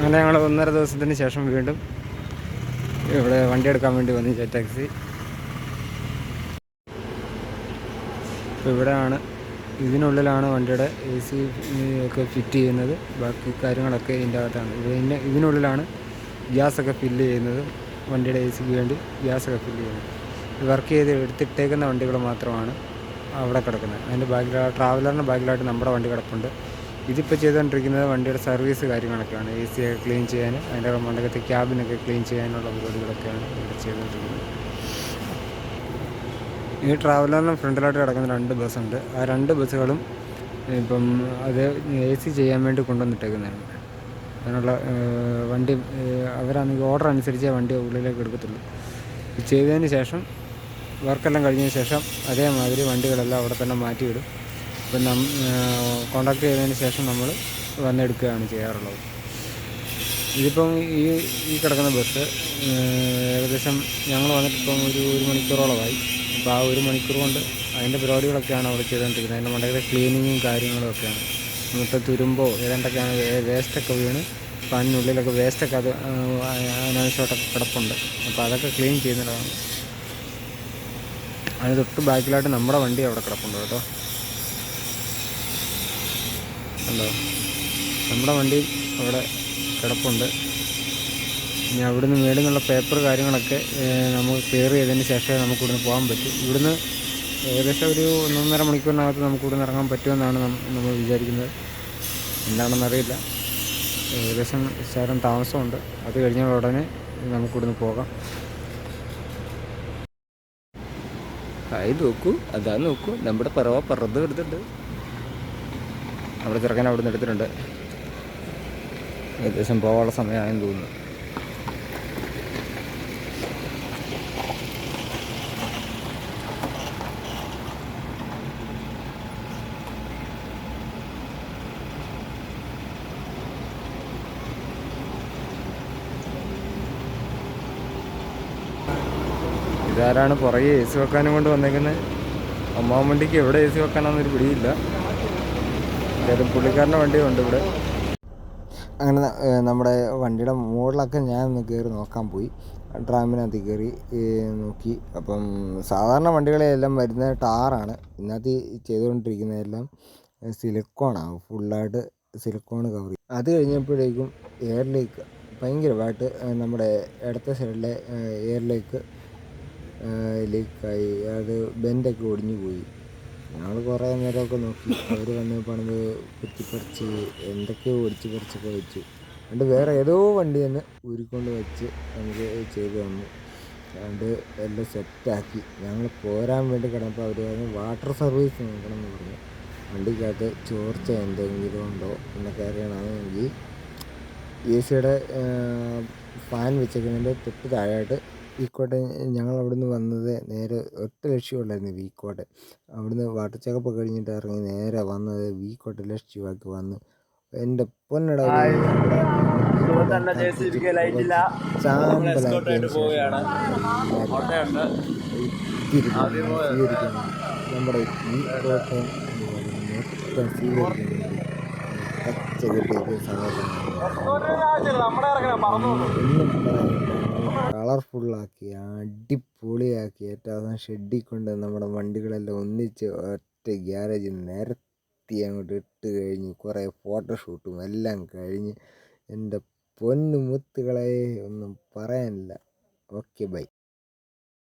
അങ്ങനെ ഞങ്ങൾ 1.5 ദിവസത്തിന് ശേഷം വീണ്ടും ഇവിടെ വണ്ടി എടുക്കാൻ വേണ്ടി വന്നു ജെറ്റ് ടാക്സി. ഇപ്പോൾ ഇവിടെയാണ്, ഇതിനുള്ളിലാണ് വണ്ടിയുടെ AC ഒക്കെ ഫിറ്റ് ചെയ്യുന്നത്. ബാക്കി കാര്യങ്ങളൊക്കെ ഇതിൻ്റെ അകത്താണ്. ഇതിനുള്ളിലാണ് ഗ്യാസൊക്കെ ഫില്ല് ചെയ്യുന്നത്. വണ്ടിയുടെ ACക്ക് വേണ്ടി ഗ്യാസൊക്കെ ഫില്ല് ചെയ്യുന്നത്. വർക്ക് ചെയ്ത് എടുത്തിട്ടേക്കുന്ന വണ്ടികൾ മാത്രമാണ് അവിടെ കിടക്കുന്നത്. അതിൻ്റെ ബാക്കിൽ ട്രാവലറിൻ്റെ ബാക്കിലായിട്ട് നമ്മുടെ വണ്ടി കിടപ്പുണ്ട്. ഇതിപ്പോൾ ചെയ്തുകൊണ്ടിരിക്കുന്നത് വണ്ടിയുടെ സർവീസ് കാര്യങ്ങളൊക്കെയാണ്. AC ഒക്കെ ക്ലീൻ ചെയ്യാൻ, അതിൻ്റെ മണ്ടകത്തെ ക്യാബിനൊക്കെ ക്ലീൻ ചെയ്യാനുള്ള പരിപാടികളൊക്കെയാണ് ഇവിടെ ചെയ്തുകൊണ്ടിരിക്കുന്നത്. ഈ ട്രാവലറിന് ഫ്രണ്ടിലായിട്ട് കിടക്കുന്ന 2 ബസ്സുണ്ട്. ആ 2 ബസ്സുകളും ഇപ്പം അത് AC ചെയ്യാൻ വേണ്ടി കൊണ്ടുവന്നിട്ടേക്കുന്നതാണ്. അതിനുള്ള വണ്ടി അവരാണെങ്കിൽ ഓർഡർ അനുസരിച്ചേ വണ്ടി ഉള്ളിലേക്ക് എടുക്കത്തുള്ളൂ. ഇത് ചെയ്തതിന് ശേഷം, വർക്കെല്ലാം കഴിഞ്ഞതിന് ശേഷം അതേമാതിരി വണ്ടികളെല്ലാം അവിടെ തന്നെ മാറ്റിയിടും. ഇപ്പം കോൺടാക്ട് ചെയ്തതിന് ശേഷം നമ്മൾ വന്നെടുക്കുകയാണ് ചെയ്യാറുള്ളത്. ഇതിപ്പം ഈ കിടക്കുന്ന ബസ് ഏകദേശം ഞങ്ങൾ വന്നിട്ടിപ്പം ഒരു മണിക്കൂറോളമായി. അപ്പോൾ ആ 1 മണിക്കൂർ കൊണ്ട് അതിൻ്റെ പരിപാടികളൊക്കെയാണ് അവിടെ ചെയ്തുകൊണ്ടിരിക്കുന്നത്. അതിൻ്റെ മണ്ടയിലെ ക്ലീനിങ്ങും കാര്യങ്ങളൊക്കെയാണ്. മൊത്തം തുരുമ്പോ ഏതാണ്ടൊക്കെയാണ് വേസ്റ്റൊക്കെ വീണ്, അപ്പോൾ അതിനുള്ളിലൊക്കെ വേസ്റ്റൊക്കെ അത് അനാവശ്യമായിട്ടൊക്കെ കിടപ്പുണ്ട്. അപ്പോൾ അതൊക്കെ ക്ലീൻ ചെയ്യുന്നതാണ്. അതിന് തൊട്ട് ബാക്കിലായിട്ട് നമ്മുടെ വണ്ടി അവിടെ കിടപ്പുണ്ട് കേട്ടോ. ഉണ്ടോ, നമ്മുടെ വണ്ടി അവിടെ കിടപ്പുണ്ട്. ഇനി അവിടുന്ന് മേളിൽ നിന്നുള്ള പേപ്പർ കാര്യങ്ങളൊക്കെ നമുക്ക് ക്ലിയർ ചെയ്തതിന് ശേഷമേ നമുക്ക് ഇവിടുന്ന് പോകാൻ പറ്റും. ഇവിടുന്ന് ഏകദേശം ഒരു 1.5 മണിക്കൂറിനകത്ത് നമുക്ക് ഇവിടുന്ന് ഇറങ്ങാൻ പറ്റുമെന്നാണ് നമ്മൾ വിചാരിക്കുന്നത്. എന്താണെന്നറിയില്ല. ഏകദേശം ശകലം താമസമുണ്ട്. അത് കഴിഞ്ഞ ഉടനെ നമുക്കിവിടുന്ന് പോകാം. ഹായ് നോക്കൂ, അതാ നോക്കൂ, നമ്മുടെ പറവ പറന്ന് എടുത്തിട്ടുണ്ട്. അവിടെ ചെറുക്കൻ അവിടെ നിന്ന് എടുത്തിട്ടുണ്ട്. ഏകദേശം പോകാനുള്ള സമയമായെന്ന് തോന്നുന്നു. ഇതാരാണ് പുറകെ AC വെക്കാനും കൊണ്ട് വന്നേക്കുന്നത്? അമ്മാവൻ വണ്ടിക്ക് എവിടെ AC വെക്കാനാണെന്നൊരു പിടിയില്ല. എന്തായാലും പുള്ളിക്കാരൻ്റെ വണ്ടിയുണ്ട് ഇവിടെ. അങ്ങനെ നമ്മുടെ വണ്ടിയുടെ മുകളിലൊക്കെ ഞാൻ ഒന്ന് കയറി നോക്കാൻ പോയി. ഡ്രാമിനകത്ത് കയറി നോക്കി. അപ്പം സാധാരണ വണ്ടികളെല്ലാം വരുന്നത് ടാറാണ്. ഇതിനകത്ത് ചെയ്തുകൊണ്ടിരിക്കുന്നതെല്ലാം സിലിക്കോണാണ്. ഫുള്ളായിട്ട് സിലിക്കോൺ കവർ ചെയ്യും. അത് കഴിഞ്ഞപ്പോഴേക്കും എയർ ലീക്ക് ഭയങ്കരമായിട്ട് നമ്മുടെ ഇടത്തെ സൈഡിലെ എയർ ലീക്കായി. അത് ബെൻഡൊക്കെ ഒടിഞ്ഞു പോയി. ഞങ്ങൾ കുറേ നേരമൊക്കെ നോക്കി. അവർ വന്ന് പണിത് കുത്തിപ്പറിച്ച് എന്തൊക്കെയോ ഒടിച്ച് പറിച്ചൊക്കെ വെച്ചു. അതുകൊണ്ട് വേറെ ഏതോ വണ്ടി തന്നെ ഊരിക്കൊണ്ട് വെച്ച് നമുക്ക് ചെയ്ത് തന്നു. അതുകൊണ്ട് എല്ലാം സെറ്റാക്കി. ഞങ്ങൾ പോരാൻ വേണ്ടി കിടന്നപ്പോൾ അവർ പറഞ്ഞു വാട്ടർ സർവീസ് നോക്കണം എന്ന് പറഞ്ഞു. വണ്ടിക്കകത്ത് ചോർച്ച എന്തെങ്കിലും ഉണ്ടോ എന്നൊക്കെ അറിയണമെങ്കിൽ AC ഫാൻ വെച്ചേക്കുന്നതിൻ്റെ തൊട്ട് താഴെയായിട്ട് വീക്കോട്ടെ. ഞങ്ങൾ അവിടുന്ന് വന്നത് നേരെ 8 ലക്ഷ്യമുള്ളായിരുന്നു വീക്കോട്ടെ. അവിടുന്ന് വാട്ടർ ചെക്കപ്പ് കഴിഞ്ഞിട്ട് ഇറങ്ങി നേരെ വന്നത് വീക്കോട്ടെ ലക്ഷ്യമാക്കി വന്നു. എൻ്റെ പൊന്നട നമ്മുടെ വീക്കോട്ടെ മൊത്തം സ്വീകരിക്കുന്നത് പച്ച കിട്ടിയ കളർഫുള്ളാക്കി അടിപൊളിയാക്കി ഏറ്റവും ഷെഡിൽ കൊണ്ട് നമ്മുടെ വണ്ടികളെല്ലാം ഒന്നിച്ച് ഒറ്റ ഗ്യാരേജിൽ നിരത്തി അങ്ങോട്ട് ഇട്ട് കഴിഞ്ഞ് കുറേ ഫോട്ടോഷൂട്ടും എല്ലാം കഴിഞ്ഞ് എൻ്റെ പൊന്നു മുത്തുകളെ ഒന്നും പറയാനില്ല. Okay, by.